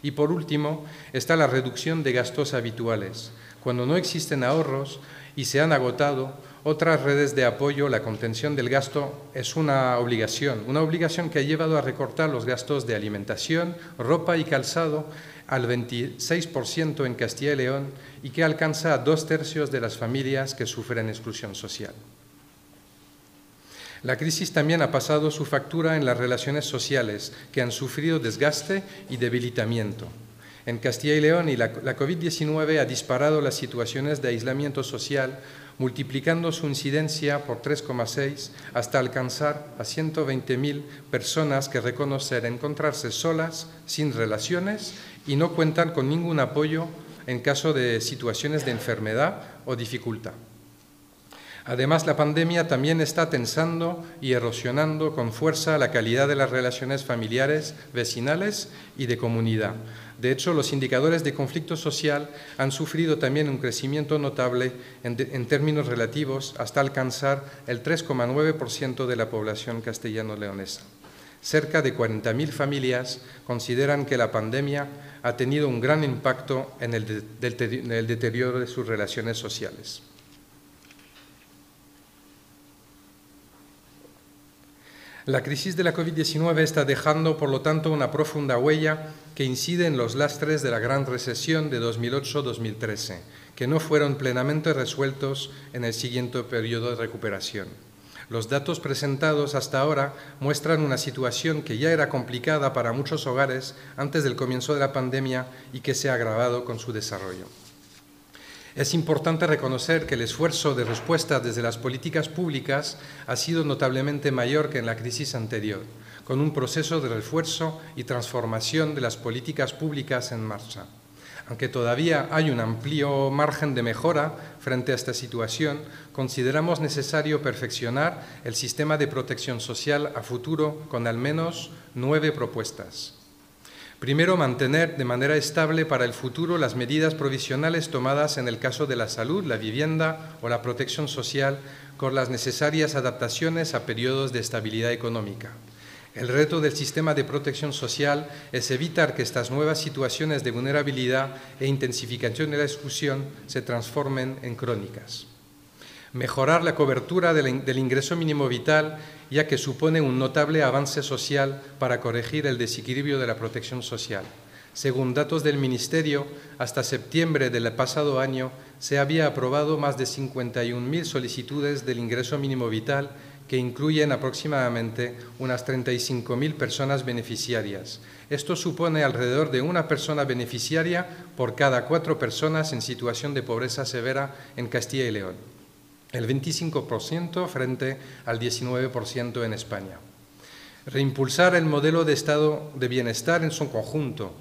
Y por último, está la reducción de gastos habituales. Cuando no existen ahorros y se han agotado, otras redes de apoyo, la contención del gasto es una obligación que ha llevado a recortar los gastos de alimentación, ropa y calzado al 26% en Castilla y León y que alcanza a 2/3 de las familias que sufren exclusión social. La crisis también ha pasado su factura en las relaciones sociales, que han sufrido desgaste y debilitamiento. En Castilla y León, la COVID-19 ha disparado las situaciones de aislamiento social, multiplicando su incidencia por 3,6 hasta alcanzar a 120.000 personas que reconocen encontrarse solas, sin relaciones y no cuentan con ningún apoyo en caso de situaciones de enfermedad o dificultad. Además, la pandemia también está tensando y erosionando con fuerza la calidad de las relaciones familiares, vecinales y de comunidad. De hecho, los indicadores de conflicto social han sufrido también un crecimiento notable en términos relativos hasta alcanzar el 3,9% de la población castellano-leonesa. Cerca de 40.000 familias consideran que la pandemia ha tenido un gran impacto en el deterioro de sus relaciones sociales. La crisis de la COVID-19 está dejando, por lo tanto, una profunda huella que incide en los lastres de la gran recesión de 2008-2013, que no fueron plenamente resueltos en el siguiente periodo de recuperación. Los datos presentados hasta ahora muestran una situación que ya era complicada para muchos hogares antes del comienzo de la pandemia y que se ha agravado con su desarrollo. Es importante reconocer que el esfuerzo de respuesta desde las políticas públicas ha sido notablemente mayor que en la crisis anterior, con un proceso de refuerzo y transformación de las políticas públicas en marcha. Aunque todavía hay un amplio margen de mejora frente a esta situación, consideramos necesario perfeccionar el sistema de protección social a futuro con al menos 9 propuestas. Primero, mantener de manera estable para el futuro las medidas provisionales tomadas en el caso de la salud, la vivienda o la protección social, con las necesarias adaptaciones a periodos de estabilidad económica. El reto del sistema de protección social es evitar que estas nuevas situaciones de vulnerabilidad e intensificación de la exclusión se transformen en crónicas. Mejorar la cobertura del ingreso mínimo vital, ya que supone un notable avance social para corregir el desequilibrio de la protección social. Según datos del Ministerio, hasta septiembre del pasado año se había aprobado más de 51.000 solicitudes del ingreso mínimo vital, que incluyen aproximadamente unas 35.000 personas beneficiarias. Esto supone alrededor de una persona beneficiaria por cada 4 personas en situación de pobreza severa en Castilla y León, el 25% frente al 19% en España. Reimpulsar el modelo de estado de bienestar en su conjunto,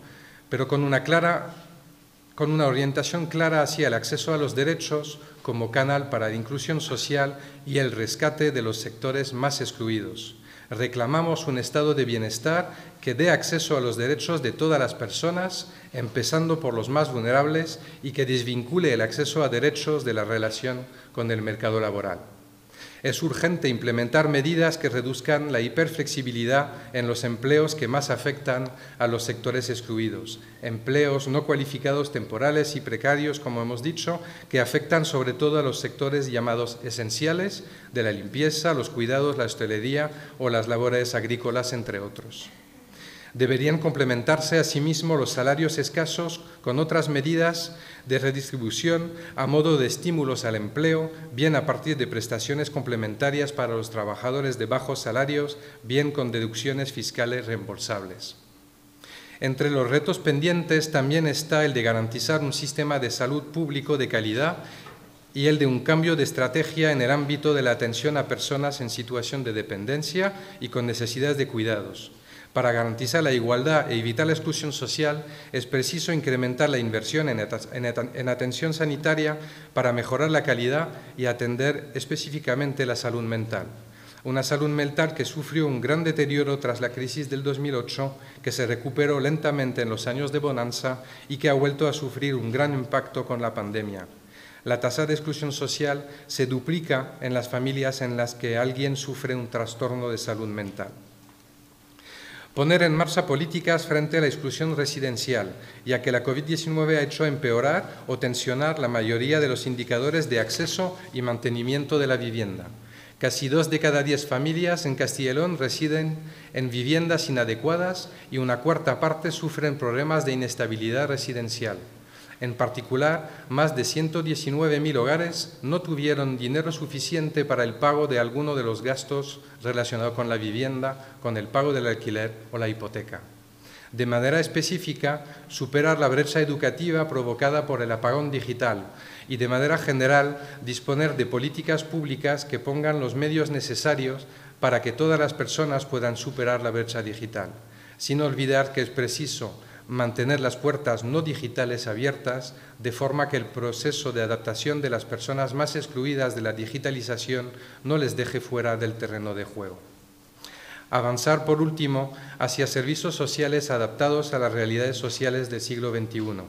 pero con una orientación clara hacia el acceso a los derechos como canal para la inclusión social y el rescate de los sectores más excluidos. Reclamamos un estado de bienestar que dé acceso a los derechos de todas las personas, empezando por los más vulnerables, y que desvincule el acceso a derechos de la relación con el mercado laboral. Es urgente implementar medidas que reduzcan la hiperflexibilidad en los empleos que más afectan a los sectores excluidos. Empleos no cualificados temporales y precarios, como hemos dicho, que afectan sobre todo a los sectores llamados esenciales, de la limpieza, los cuidados, la hostelería o las labores agrícolas, entre otros. Deberían complementarse asimismo los salarios escasos con otras medidas de redistribución a modo de estímulos al empleo, bien a partir de prestaciones complementarias para los trabajadores de bajos salarios, bien con deducciones fiscales reembolsables. Entre los retos pendientes también está el de garantizar un sistema de salud público de calidad y el de un cambio de estrategia en el ámbito de la atención a personas en situación de dependencia y con necesidades de cuidados. Para garantizar la igualdad e evitar la exclusión social, es preciso incrementar la inversión en atención sanitaria para mejorar la calidad y atender específicamente la salud mental. Una salud mental que sufrió un gran deterioro tras la crisis del 2008, que se recuperó lentamente en los años de bonanza y que ha vuelto a sufrir un gran impacto con la pandemia. La tasa de exclusión social se duplica en las familias en las que alguien sufre un trastorno de salud mental. Poner en marcha políticas frente a la exclusión residencial, ya que la COVID-19 ha hecho empeorar o tensionar la mayoría de los indicadores de acceso y mantenimiento de la vivienda. Casi 2 de cada 10 familias en Castilla y León residen en viviendas inadecuadas y una cuarta parte sufren problemas de inestabilidad residencial. En particular, más de 119.000 hogares no tuvieron dinero suficiente para el pago de alguno de los gastos relacionados con la vivienda, con el pago del alquiler o la hipoteca. De manera específica, superar la brecha educativa provocada por el apagón digital y, de manera general, disponer de políticas públicas que pongan los medios necesarios para que todas las personas puedan superar la brecha digital, sin olvidar que es preciso mantener las puertas no digitales abiertas, de forma que el proceso de adaptación de las personas más excluidas de la digitalización no les deje fuera del terreno de juego. Avanzar, por último, hacia servicios sociales adaptados a las realidades sociales del siglo XXI.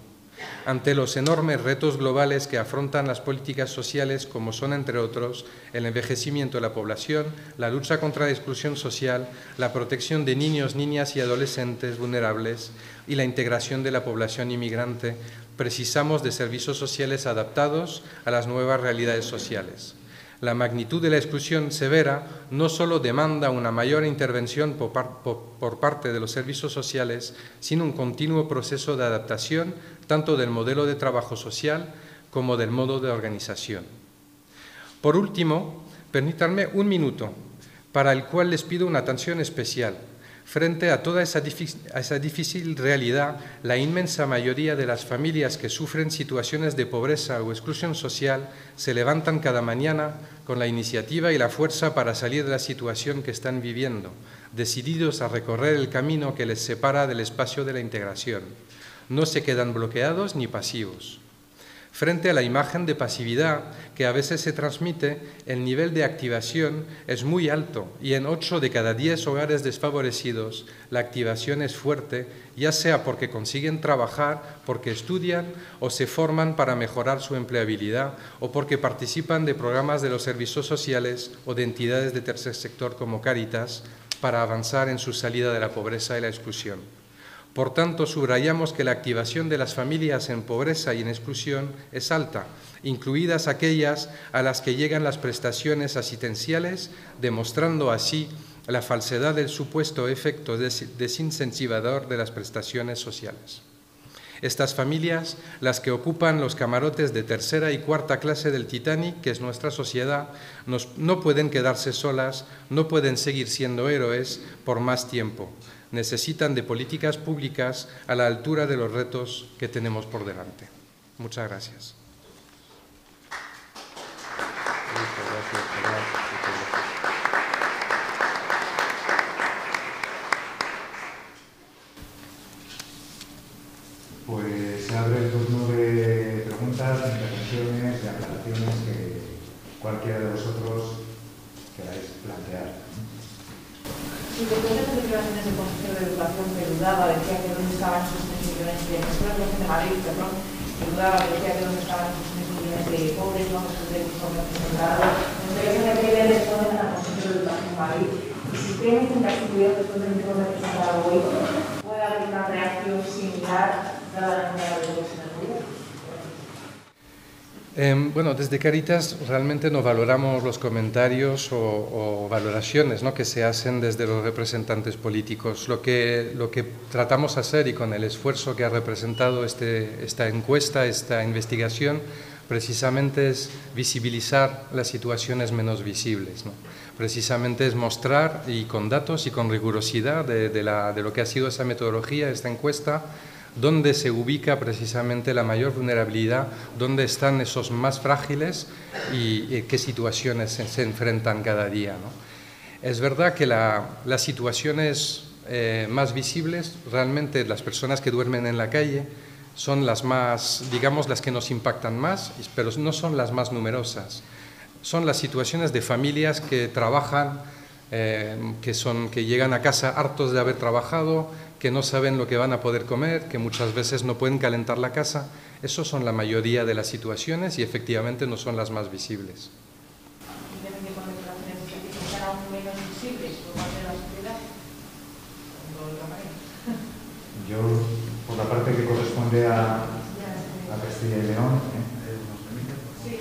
Ante los enormes retos globales que afrontan las políticas sociales, como son, entre otros, el envejecimiento de la población, la lucha contra la exclusión social, la protección de niños, niñas y adolescentes vulnerables y la integración de la población inmigrante, precisamos de servicios sociales adaptados a las nuevas realidades sociales. La magnitud de la exclusión severa no solo demanda una mayor intervención por parte de los servicios sociales, sino un continuo proceso de adaptación tanto del modelo de trabajo social como del modo de organización. Por último, permítanme un minuto para el cual les pido una atención especial. Frente a toda esa difícil realidad, la inmensa mayoría de las familias que sufren situaciones de pobreza o exclusión social se levantan cada mañana con la iniciativa y la fuerza para salir de la situación que están viviendo, decididos a recorrer el camino que les separa del espacio de la integración. No se quedan bloqueados ni pasivos. Frente a la imagen de pasividad que a veces se transmite, el nivel de activación es muy alto y en 8 de cada 10 hogares desfavorecidos la activación es fuerte, ya sea porque consiguen trabajar, porque estudian o se forman para mejorar su empleabilidad o porque participan de programas de los servicios sociales o de entidades de tercer sector como Cáritas para avanzar en su salida de la pobreza y la exclusión. Por tanto, subrayamos que la activación de las familias en pobreza y en exclusión es alta, incluidas aquellas a las que llegan las prestaciones asistenciales, demostrando así la falsedad del supuesto efecto desincentivador de las prestaciones sociales. Estas familias, las que ocupan los camarotes de tercera y cuarta clase del Titanic, que es nuestra sociedad, no pueden quedarse solas, no pueden seguir siendo héroes por más tiempo. Necesitan de políticas públicas a la altura de los retos que tenemos por delante. Muchas gracias. Pues se abre el turno de preguntas, de intervenciones, de aclaraciones que cualquiera de vosotros queráis plantear. Sí, después de las declaraciones del consejero de Educación que dudaba, decía que dónde estaban esos 3 millones de escuelas de Madrid, perdón, que dudaba, decía que dónde estaban esos 3 millones de pobres, no de informe presentado. Me gustaría saber qué le responden al consejero de Educación de Madrid. Y si creen que en la actividad después del informe presentado hoy puede haber una reacción similar dada la nueva de los senadores. Bueno, desde Cáritas realmente no valoramos los comentarios o valoraciones, ¿no?, que se hacen desde los representantes políticos. Lo que tratamos de hacer, y con el esfuerzo que ha representado esta encuesta, esta investigación, precisamente es visibilizar las situaciones menos visibles, ¿no? Precisamente es mostrar, y con datos y con rigurosidad de lo que ha sido esa metodología, esta encuesta, dónde se ubica precisamente la mayor vulnerabilidad, dónde están esos más frágiles y qué situaciones se enfrentan cada día, ¿no? Es verdad que las situaciones más visibles, realmente las personas que duermen en la calle, son las más, digamos, las que nos impactan más, pero no son las más numerosas. Son las situaciones de familias que trabajan, que llegan a casa hartos de haber trabajado, que no saben lo que van a poder comer, que muchas veces no pueden calentar la casa. Esos son la mayoría de las situaciones y efectivamente no son las más visibles. Yo, por la parte que corresponde a Castilla y León, ¿nos permite? Sí.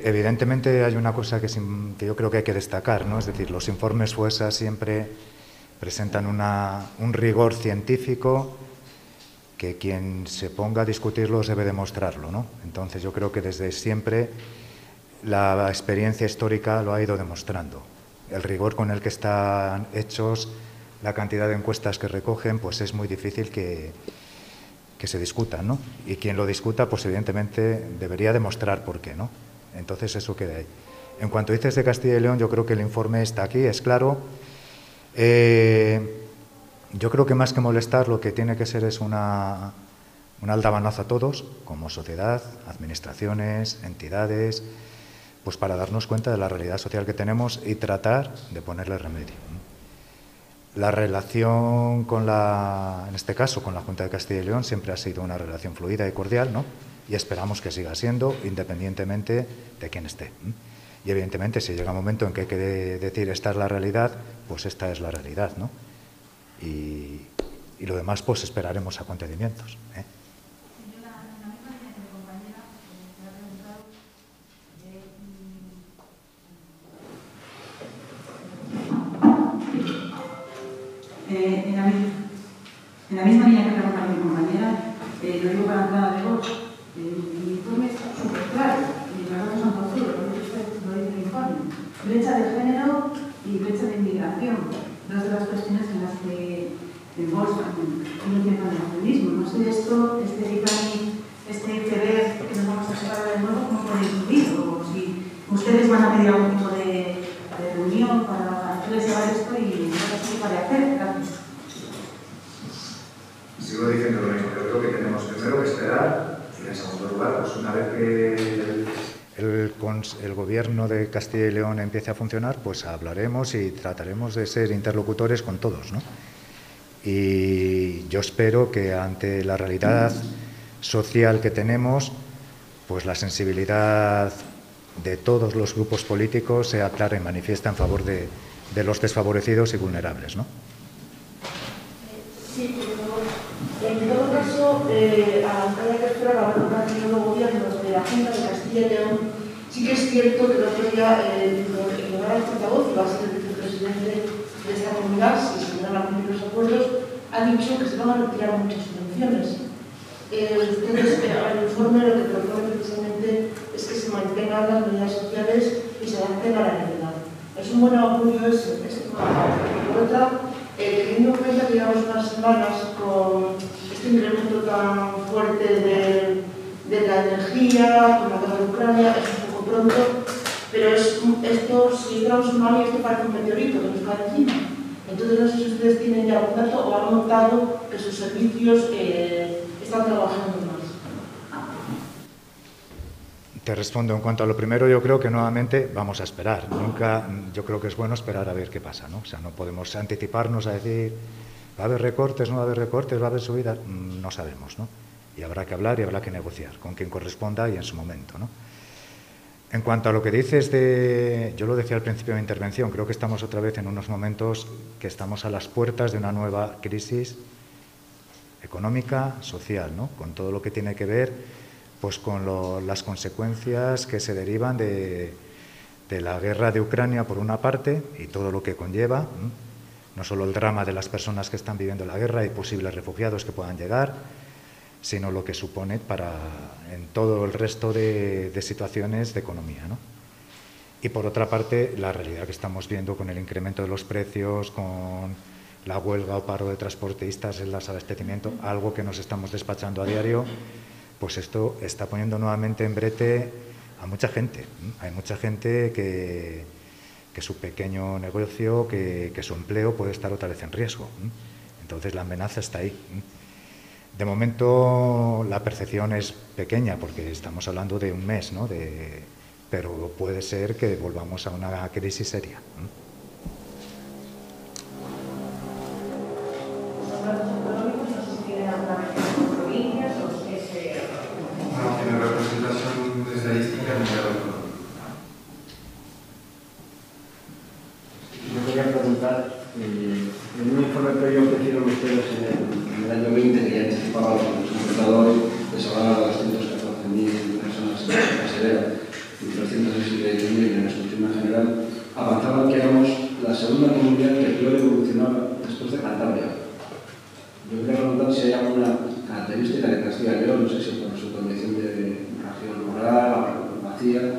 Evidentemente hay una cosa que yo creo que hay que destacar, ¿no? Es decir, los informes FUESA siempre presentan un rigor científico que quien se ponga a discutirlos debe demostrarlo, ¿no? Entonces yo creo que desde siempre la experiencia histórica lo ha ido demostrando. El rigor con el que están hechos, la cantidad de encuestas que recogen, pues es muy difícil que se discutan, ¿no? Y quien lo discuta, pues evidentemente debería demostrar por qué, ¿no? Entonces eso queda ahí. En cuanto dices de Castilla y León, yo creo que el informe está aquí, es claro. Yo creo que más que molestar, lo que tiene que ser es un aldabanazo a todos, como sociedad, administraciones, entidades, pues para darnos cuenta de la realidad social que tenemos y tratar de ponerle remedio. La relación en este caso, con la Junta de Castilla y León siempre ha sido una relación fluida y cordial, ¿no? Y esperamos que siga siendo, independientemente de quién esté. Y evidentemente, si llega un momento en que hay que decir esta es la realidad, pues esta es la realidad, ¿no? Y lo demás, pues esperaremos acontecimientos, ¿eh? En la misma línea que pregunta mi compañera, lo digo para entrada de voz. El informe es súper claro, y las cosas son tozudas, lo dice el informe. Brecha de género y brecha de inmigración, dos de las cuestiones en las que embolsan un cierto negativismo. No sé esto, este iceberg que nos vamos a separar de nuevo, cómo puede influir, o si ustedes van a pedir algún tipo de reunión para hacerles llevar esto y no sé qué puede hacer. Gracias. Sigo diciendo lo mismo. Yo creo que tenemos primero que esperar y en segundo lugar, pues una vez que el gobierno de Castilla y León empiece a funcionar, pues hablaremos y trataremos de ser interlocutores con todos, ¿no? Y yo espero que ante la realidad social que tenemos, pues la sensibilidad de todos los grupos políticos sea clara y manifiesta en favor de los desfavorecidos y vulnerables, ¿no? Sí, pero en todo caso, haya que esperar a ver lo que han tenido los gobiernos de la Junta de Castilla y León. Sí que es cierto que el otro día el portavoz, que va a ser el vicepresidente de esta comunidad, si se van a cumplir los acuerdos, ha dicho que se van a retirar muchas subvenciones. Ustedes, el informe lo que propone precisamente es que se mantengan las medidas sociales y se adapten a la realidad. Es un buen augurio ese. Por otra, teniendo en cuenta que llevamos unas semanas con este incremento tan fuerte de la energía, con la guerra de Ucrania, es un poco pronto, pero esto, si entra un tsunami, esto parece un meteorito que nos cae encima. Entonces, no sé si ustedes tienen ya algún dato o han notado que sus servicios están trabajando más. Te respondo en cuanto a lo primero. Yo creo que nuevamente vamos a esperar. Yo creo que es bueno esperar a ver qué pasa, ¿no? O sea, no podemos anticiparnos a decir, ¿va a haber recortes, no va a haber recortes, va a haber subidas? No sabemos, ¿no? Y habrá que hablar y habrá que negociar con quien corresponda y en su momento, ¿no? En cuanto a lo que dices yo lo decía al principio de mi intervención, creo que estamos otra vez en unos momentos que estamos a las puertas de una nueva crisis económica, social, ¿no? Con todo lo que tiene que ver pues con las consecuencias que se derivan de la guerra de Ucrania por una parte y todo lo que conlleva, no solo el drama de las personas que están viviendo la guerra y posibles refugiados que puedan llegar, sino lo que supone en todo el resto de situaciones de economía, ¿no? Y por otra parte, la realidad que estamos viendo con el incremento de los precios, con la huelga o paro de transportistas, el desabastecimiento, algo que nos estamos despachando a diario, pues esto está poniendo nuevamente en brete a mucha gente. Hay mucha gente que su pequeño negocio, que su empleo puede estar otra vez en riesgo. Entonces la amenaza está ahí. De momento la percepción es pequeña porque estamos hablando de un mes, ¿no? Pero puede ser que volvamos a una crisis seria. Tiene representación estadística en el autónomo. Yo quería preguntar, en un informe previo que hicieron ustedes en el año 20, que ya anticipaba con el computador, que se hablaba de 214.000 personas en la severa y 367.000 en la exclusión general, avanzaban que éramos la segunda comunidad que peor evolucionaba después de Cantabria. Yo quería preguntar si hay alguna característica de Castilla y León, no sé si por su condición de región rural, vacía,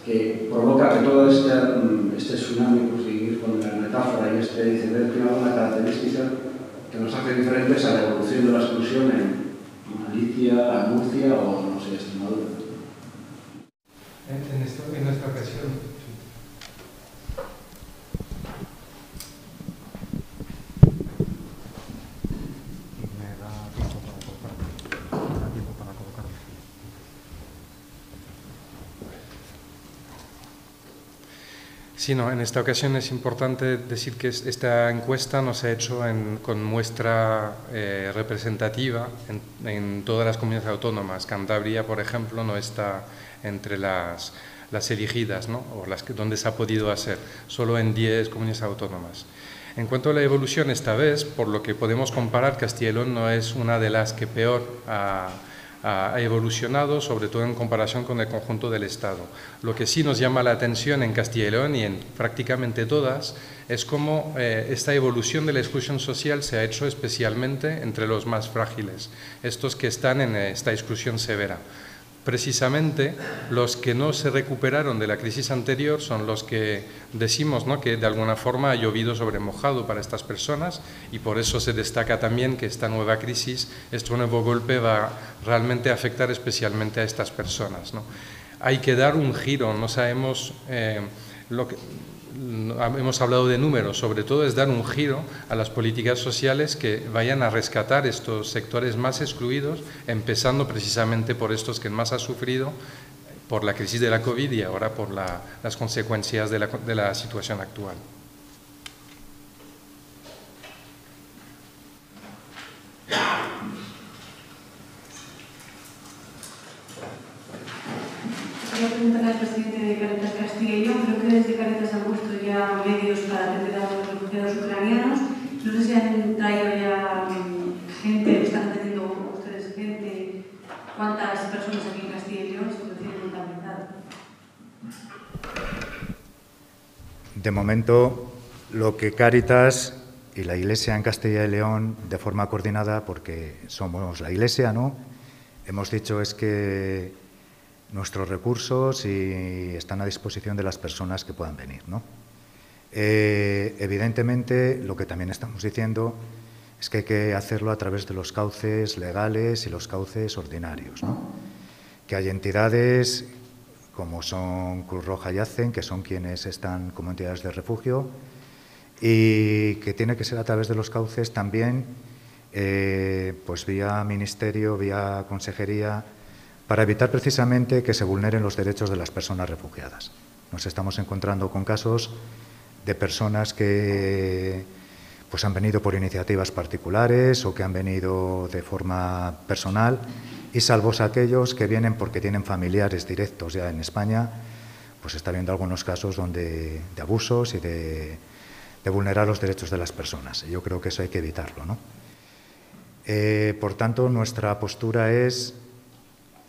que provoca que todo este tsunami, por seguir con la metáfora y este iceberg, tiene alguna característica que nos hace diferentes a la evolución de la exclusión en Galicia, Murcia o, no sé, Extremadura. En esta ocasión. Sí, no, en esta ocasión es importante decir que esta encuesta no se ha hecho con muestra representativa en todas las comunidades autónomas. Cantabria, por ejemplo, no está entre las elegidas, ¿no? O donde se ha podido hacer, solo en 10 comunidades autónomas. En cuanto a la evolución, esta vez, por lo que podemos comparar, Castilla y León no es una de las que peor ha evolucionado, sobre todo en comparación con el conjunto del Estado. Lo que sí nos llama la atención en Castilla y León y en prácticamente todas es cómo esta evolución de la exclusión social se ha hecho especialmente entre los más frágiles, estos que están en esta exclusión severa. Precisamente los que no se recuperaron de la crisis anterior son los que decimos, ¿no?, que de alguna forma ha llovido sobre mojado para estas personas, y por eso se destaca también que esta nueva crisis, este nuevo golpe va realmente a afectar especialmente a estas personas, ¿no? Hay que dar un giro, no sabemos hemos hablado de números, sobre todo es dar un giro a las políticas sociales que vayan a rescatar estos sectores más excluidos, empezando precisamente por estos que más han sufrido por la crisis de la COVID y ahora por las consecuencias de la situación actual. De momento, lo que Cáritas y la Iglesia en Castilla y León, de forma coordinada, porque somos la Iglesia, ¿no?, hemos dicho es que nuestros recursos están a disposición de las personas que puedan venir, ¿no? Evidentemente, lo que también estamos diciendo es que hay que hacerlo a través de los cauces legales y los cauces ordinarios, ¿no? Que hay entidades como son Cruz Roja y ACEN, que son quienes están como entidades de refugio, y que tiene que ser a través de los cauces también, pues vía ministerio, vía consejería, para evitar precisamente que se vulneren los derechos de las personas refugiadas. Nos estamos encontrando con casos de personas que pues han venido por iniciativas particulares o que han venido de forma personal, y salvo aquellos que vienen porque tienen familiares directos ya en España, pues está habiendo algunos casos de abusos y de vulnerar los derechos de las personas. Yo creo que eso hay que evitarlo, ¿no? Por tanto, nuestra postura es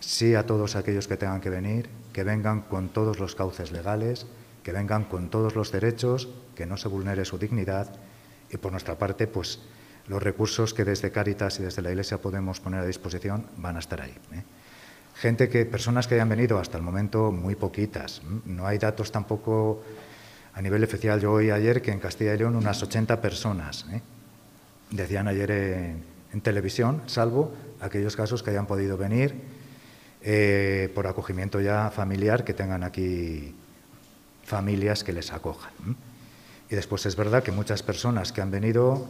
sí a todos aquellos que tengan que venir, que vengan con todos los cauces legales, que vengan con todos los derechos, que no se vulnere su dignidad, y por nuestra parte, pues los recursos que desde Cáritas y desde la Iglesia podemos poner a disposición van a estar ahí, ¿eh? Personas que hayan venido hasta el momento, muy poquitas. No hay datos tampoco a nivel oficial. Yo oí ayer que en Castilla y León unas 80 personas, decían ayer en televisión, salvo aquellos casos que hayan podido venir por acogimiento ya familiar, que tengan aquí familias que les acojan. Y después es verdad que muchas personas que han venido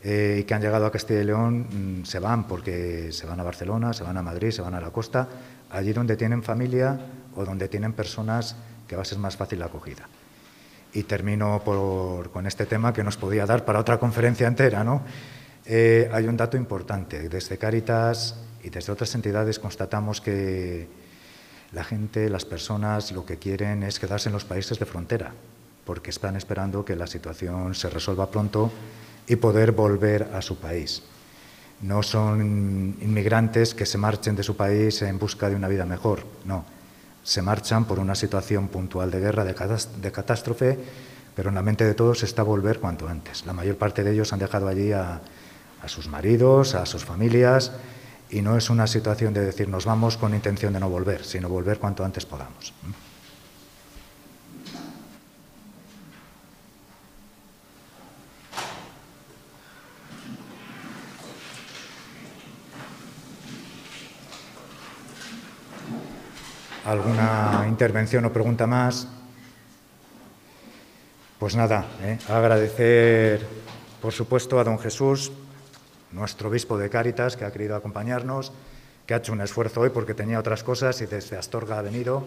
y que han llegado a Castilla y León se van porque se van a Barcelona, se van a Madrid, se van a la costa, allí donde tienen familia o donde tienen personas que va a ser más fácil la acogida. Y termino con este tema que nos podía dar para otra conferencia entera, ¿no? Hay un dato importante. Desde Cáritas y desde otras entidades constatamos que la gente, las personas, lo que quieren es quedarse en los países de frontera, porque están esperando que la situación se resuelva pronto y poder volver a su país. No son inmigrantes que se marchen de su país en busca de una vida mejor, no. Se marchan por una situación puntual de guerra, de catástrofe, pero en la mente de todos está volver cuanto antes. La mayor parte de ellos han dejado allí a sus maridos, a sus familias, y no es una situación de decir nos vamos con intención de no volver, sino volver cuanto antes podamos. ¿Alguna intervención o pregunta más? Pues nada, agradecer, por supuesto, a don Jesús, nuestro obispo de Cáritas, que ha querido acompañarnos, que ha hecho un esfuerzo hoy porque tenía otras cosas y desde Astorga ha venido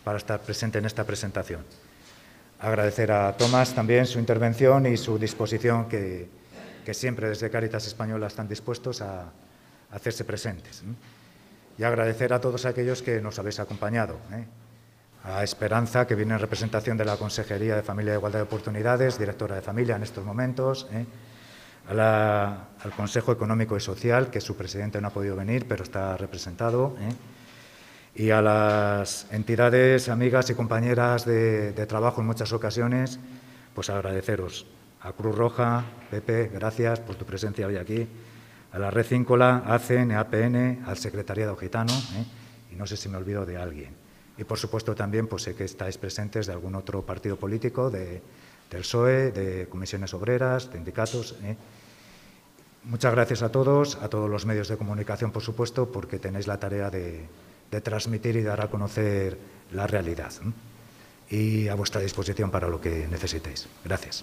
para estar presente en esta presentación. Agradecer a Tomás también su intervención y su disposición, que siempre desde Cáritas Española están dispuestos a hacerse presentes. Y agradecer a todos aquellos que nos habéis acompañado. A Esperanza, que viene en representación de la Consejería de Familia e Igualdad de Oportunidades, directora de Familia en estos momentos. Al Consejo Económico y Social, que su presidente no ha podido venir, pero está representado. Y a las entidades, amigas y compañeras de trabajo en muchas ocasiones, pues agradeceros. A Cruz Roja, Pepe, gracias por tu presencia hoy aquí. A la Red Cíncola, ACEN, APN, al Secretariado Gitano, y no sé si me olvido de alguien. Y, por supuesto, también pues sé que estáis presentes de algún otro partido político, del PSOE, de comisiones obreras, de sindicatos. Muchas gracias a todos los medios de comunicación, por supuesto, porque tenéis la tarea de transmitir y dar a conocer la realidad. Y a vuestra disposición para lo que necesitéis. Gracias.